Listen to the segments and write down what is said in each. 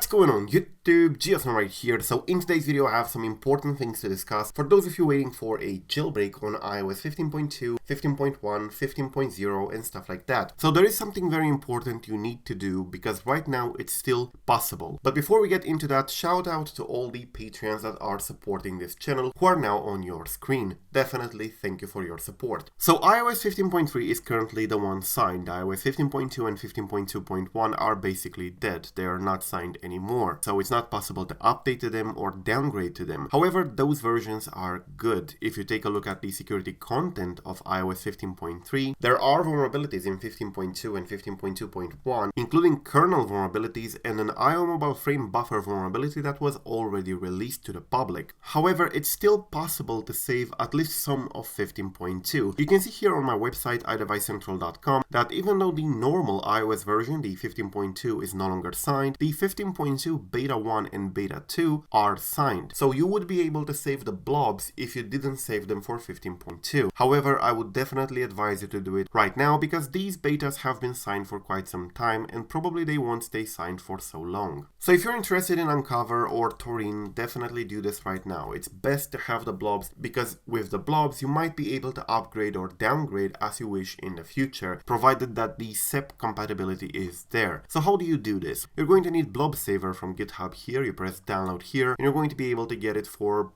What's going on YouTube? Unc0ver right here. So in today's video I have some important things to discuss for those of you waiting for a jailbreak on iOS 15.2, 15.1, 15.0 and stuff like that. So there is something very important you need to do because right now it's still possible. But before we get into that, shout out to all the Patreons that are supporting this channel who are now on your screen. Definitely thank you for your support. So iOS 15.3 is currently the one signed. iOS 15.2 and 15.2.1 are basically dead. They are not signed anymore. So it's not possible to update to them or downgrade to them. However, those versions are good. If you take a look at the security content of iOS 15.3, there are vulnerabilities in 15.2 and 15.2.1, including kernel vulnerabilities and an IOMobileFrameBuffer vulnerability that was already released to the public. However, it's still possible to save at least some of 15.2. You can see here on my website iDevicecentral.com that even though the normal iOS version, the 15.2, is no longer signed, the 15.2 beta 1 and beta 2 are signed. So you would be able to save the blobs if you didn't save them for 15.2. However, I would definitely advise you to do it right now because these betas have been signed for quite some time and probably they won't stay signed for so long. So if you're interested in Unc0ver or Taurine, definitely do this right now. It's best to have the blobs because with the blobs you might be able to upgrade or downgrade as you wish in the future, provided that the SEP compatibility is there. So how do you do this? You're going to need Blob Saver from GitHub here. You press download here and you're going to be able to get it for,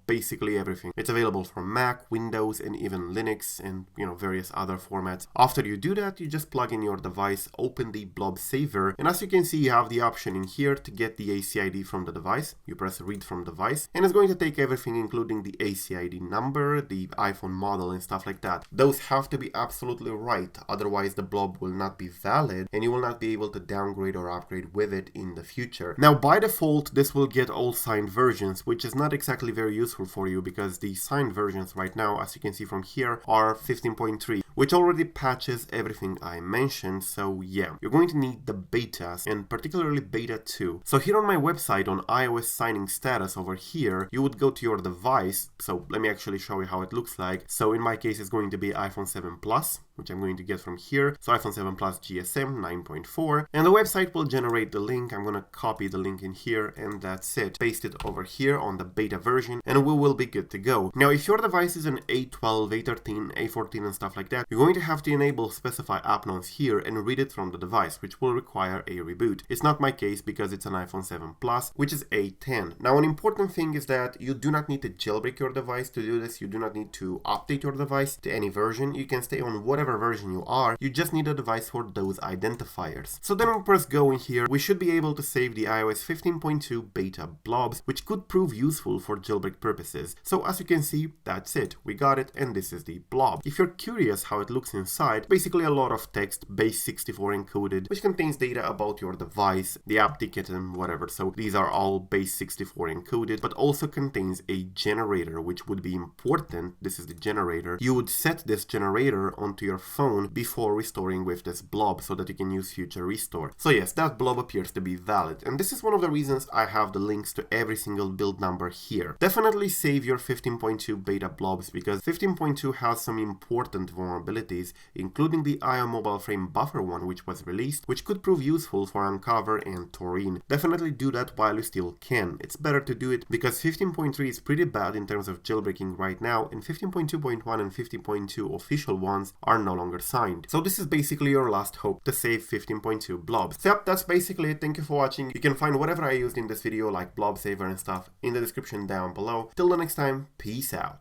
basically everything. It's available for Mac, Windows and even Linux and, various other formats. After you do that, you just plug in your device, open the Blob Saver, and as you can see, you have the option in here to get the ACID from the device. You press read from device and it's going to take everything including the ACID number, the iPhone model and stuff like that. Those have to be absolutely right, otherwise the blob will not be valid and you will not be able to downgrade or upgrade with it in the future. Now by default this will get all signed versions, which is not exactly very useful for you because the signed versions right now, as you can see from here, are 15.3, which already patches everything I mentioned. So yeah, you're going to need the betas and particularly beta 2. So here on my website on iOS signing status over here, you would go to your device. So let me actually show you how it looks like. So in my case it's going to be iPhone 7 Plus, which I'm going to get from here. So iPhone 7 Plus GSM 9.4, and the website will generate the link. I'm going to copy the link in here and that's it. Paste it over here on the beta version and we will be good to go. Now if your device is an A12, A13, A14 and stuff like that, you're going to have to enable specify app nonce here and read it from the device, which will require a reboot. It's not my case because it's an iPhone 7 Plus, which is A10. Now an important thing is that you do not need to jailbreak your device to do this. You do not need to update your device to any version. You can stay on whatever version you are. You just need a device for those identifiers. So then we press go in here. We should be able to save the iOS 15.2 beta blobs, which could prove useful for jailbreak purposes. So as you can see, that's it. We got it and this is the blob. If you're curious how it looks inside, basically a lot of text, base64 encoded, which contains data about your device, the app ticket and whatever. So these are all base64 encoded, but also contains a generator, which would be important. This is the generator. You would set this generator onto your phone before restoring with this blob so that you can use future restore. So yes, that blob appears to be valid. And this is one of the reasons I have the links to every single build number here. Definitely save your 15.2 beta blobs because 15.2 has some important vulnerabilities, including the IOMobileFrameBuffer one which was released, which could prove useful for Unc0ver and Taurine. Definitely do that while you still can. It's better to do it because 15.3 is pretty bad in terms of jailbreaking right now, and 15.2.1 and 15.2 official ones are no longer signed. So this is basically your last hope to save 15.2 blobs. So yep, that's basically it. Thank you for watching. You can find whatever I used in this video like blob saver and stuff in the description down below. Till the next time, peace out.